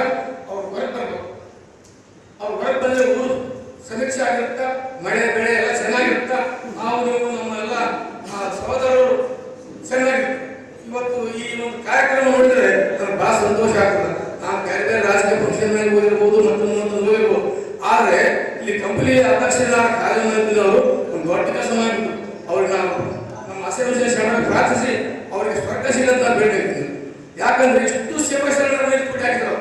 ಅವ್ರು ಹೊರಗೆ ಬರ್ಬೇಕು. ಅವ್ರು ಹೊರಗೆ ಬಂದರೆ ಊರು ಸಮೀಕ್ಷೆ ಆಗಿರುತ್ತಾ, ಮಳೆ ಬೆಳೆ ಎಲ್ಲ ಚೆನ್ನಾಗಿರುತ್ತಾ, ನಾವು ನೀವು ನಮ್ಮೆಲ್ಲ ಸಹೋದರರು ಚೆನ್ನಾಗಿರುತ್ತೆ. ಇವತ್ತು ಈ ಒಂದು ಕಾರ್ಯಕ್ರಮ ನೋಡಿದ್ರೆ ನನಗೆ ಬಹಳ ಸಂತೋಷ ಆಗ್ತದೆ. ನಾವು ಬೇರೆ ಬೇರೆ ರಾಜಕೀಯ ಫಂಕ್ಷನ್ ಮೇಲೆ ಹೋಗಿರ್ಬೋದು, ಮತ್ತೊಂದು ಹೋಗಿರ್ಬೋದು. ಆದರೆ ಇಲ್ಲಿ ಕಂಪನಿ ಅಧ್ಯಕ್ಷರಾದ ಕಾಲೇಜಿನವರು ಒಂದು ದೊಡ್ಡ ಕೆಲಸ ಮಾಡಿದ್ರು. ಅವ್ರಿಗೆ ನಾವು ನಮ್ಮ ಅಸೆಂಬ್ಲಿ ಶರಣರು ಪ್ರಾರ್ಥಿಸಿ ಅವರಿಗೆ ಸ್ವರ್ಗ ಸಿಗಂತ ಬೇಕಾಗ್ತದೆ. ಯಾಕಂದ್ರೆ ಇಷ್ಟು ಸೇವಾ ಶರಣರ ಮೇಲೆ ಪುಟ್ಟಿ ಹಾಕಿದ್ರು.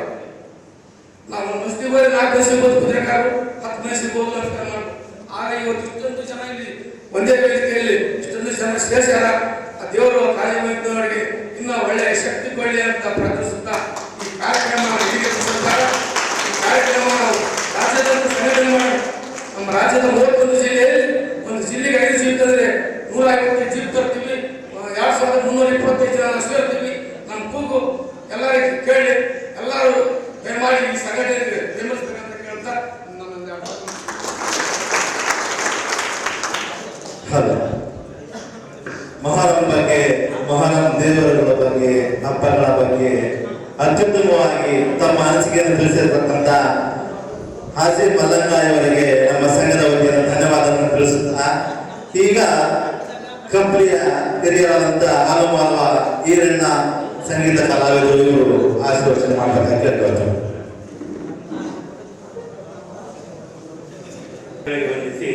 ನಾವು ಮಸ್ತಿ ಹೋಗಿ 4 ದಿವಸ ಸಿಗ್ಬೋದು, ಕುದುರೆಕಾರು 10 ದಿವಸ ಸಿಗ್ಬೋದು ನಮಸ್ಕಾರ ಮಾಡಿ. ಆಗ ಇವತ್ತು ಇಷ್ಟೊಂದು ಚೆನ್ನಾಗಿ ಒಂದೇ ವೇದಿಕೆಯಲ್ಲಿ ಇಷ್ಟೊಂದು ಜನ ಶ್ರೇಷ್ಠರ ಆ ದೇವರು ಕಾರ್ಯವೈದ್ಯರಿಗೆ ಇನ್ನೂ ಒಳ್ಳೆಯ ಶಕ್ತಿ ಕೊಳ್ಳಿ ಅಂತ ಪ್ರಾರ್ಥಿಸುತ್ತಾ ಈ ಕಾರ್ಯಕ್ರಮ ಹೀಗೆ ಮುಗಿಸುತ್ತಾರೆ. ಈ ಕಾರ್ಯಕ್ರಮ ರಾಜ್ಯದಲ್ಲಿ ಸಂಘಟನೆ ಮಾಡಿ ನಮ್ಮ ರಾಜ್ಯದ 31 ಜಿಲ್ಲೆಯಲ್ಲಿ ಒಂದು ಜಿಲ್ಲೆಗೆ 5 ಜೀಪ್ ತಂದ್ರೆ 150 ಜೀಪ್ ತರ್ತೀವಿ, 2325 ಜನ ಅಷ್ಟು ಇರ್ತೀವಿ. ನಮ್ಮ ಕೂಗು ಎಲ್ಲರಿಗೂ ಕೇಳಿ ಎಲ್ಲರೂ ದಯಮಾಡಿ ಈ ಸಂಘಟನೆಗೆ ಬೆಂಬಲಿಸಬೇಕಂತ ಕೇಳ್ತಾ ಹೌದು. ಮೊಹರಂ ಬಗ್ಗೆ, ಮೊಹರಂ ದೇವರುಗಳ ಬಗ್ಗೆ, ಹಬ್ಬಗಳ ಬಗ್ಗೆ ಅತ್ಯುತ್ತಮವಾಗಿ ತಮ್ಮ ಅನಿಸಿಕೆಯನ್ನು ತಿಳಿಸಿರ್ತಕ್ಕಂಥ ಹಾಜಿ ಮಲ್ಲಂಗಾಯವರಿಗೆ ನಮ್ಮ ಸಂಘದ ವತಿಯಿಂದ ಧನ್ಯವಾದವನ್ನು ತಿಳಿಸುತ್ತಾ, ಈಗ ಕಂಪನಿಯ ಹಿರಿಯರಾದಂಥ ಹಾಲುಮಾವ ಈರಣ್ಣ ಸಂಗೀತ ಕಲಾವಿದರು ಇವರು ಆಶೀರ್ವಚನೆ ಮಾಡಬೇಕಾಗಿ ಕೇಳ್ಕೊಳ್ತಾರೆ. ವಂದಿಸಿ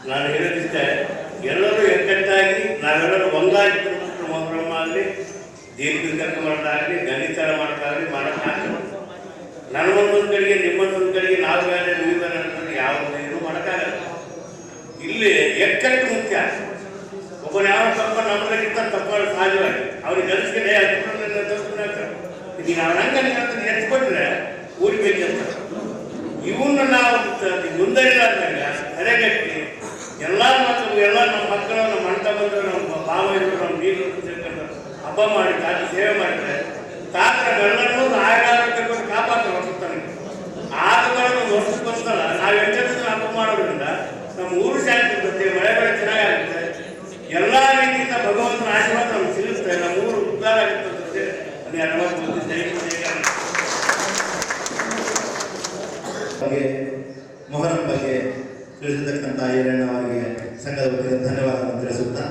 ನಾನು ಹೇಳೋದಿಷ್ಟೇ, ಎಲ್ಲರೂ ಎಕ್ಕಟ್ಟಾಗಿ ನಾವೆಲ್ಲರೂ ಒಂದಾಗಿ ಮೊಹರಮ್ಮಲ್ಲಿ ದೀರ್ಘ ಮಾಡೋದಾಗಲಿ, ಗಣಿತರ ಮಾಡೋದಾಗಲಿ ಮಾಡೋಕ್ಕಾಗಲಿ. ನನಗೊಂದೊಂದು ಕಡೆಗೆ ನಿಮ್ಮೊಂದೊಂದು ಕಡೆಗೆ ನಾವು ಬೇರೆ ನೀವು ಬೇರೆ ಅನ್ನೋದು ಯಾವುದೇನು ಮಾಡೋಕ್ಕಾಗಲ್ಲ. ಇಲ್ಲಿ ಎಕ್ಕಟ್ಟು ಮುಖ್ಯ. ಒಬ್ಬನ ಯಾವ ತಪ್ಪ ನಮ್ಮದಕ್ಕಿಂತ ತಪ್ಪು ಸಹಜವಾಗಿ ಅವ್ರಿಗೆ ಕಲಿಸ್ಕೊಂಡು ಈಗ ಅವ್ರ ಹಂಗೆ ಎತ್ಕೊಟ್ರೆ ಊರಿಗೆ ಬೇಕಂತ ಇವನ್ನ ನಾವು ಮುಂದರಿಲಾರ್ದಾಗ ತಲೆಗಟ್ಟಿ ಎಲ್ಲ ಮಕ್ಕಳು, ಎಲ್ಲ ನಮ್ಮ ಮಕ್ಕಳು, ನಮ್ಮ ಅಣ್ಣ ಬಂದರು, ನಮ್ಮ ಭಾವ ಇದ್ರು, ನಮ್ಮ ನೀರು ಸೇರ್ಕೊಂಡು ಹಬ್ಬ ಮಾಡಿ ತಾಯಿ ಸೇವೆ ಮಾಡಿದ್ರೆ ತಾತರೆಲ್ಲರೂ ಆಯುರ್ವೇದಕ್ಕೆ ಕೊಟ್ಟು ಕಾಪಾಡ್ತಾರೆ. ವರ್ಷತಾನೆ ಆದಗಳನ್ನು ವರ್ಷಕ್ಕೋಸ್ಕರ ನಾವು ಎಚ್ಚರಿಸಿದ ಹಬ್ಬ ಮಾಡೋದ್ರಿಂದ ನಮ್ಮ ಊರು ಶಾಂತಿ ಇರ್ತದೆ, ಮಳೆ ಬೆಳೆ ಚೆನ್ನಾಗಾಗುತ್ತೆ, ಎಲ್ಲ ರೀತಿಯಿಂದ ಭಗವಂತನ ಆಶೀರ್ವಾದ ನಮ್ಗೆ ಸಿಗುತ್ತೆ, ನಮ್ಮ ಊರು ಉದ್ಧಾರ ಆಗುತ್ತೆ. ಮೊಹರಂ ಬಗ್ಗೆ ತಿಳಿಸಿರ್ತಕ್ಕಂಥ ಈರಣ್ಣ ಅವರಿಗೆ ಸಂಘದ ವತಿಯಿಂದ ಧನ್ಯವಾದವನ್ನು ತಿಳಿಸುತ್ತಾ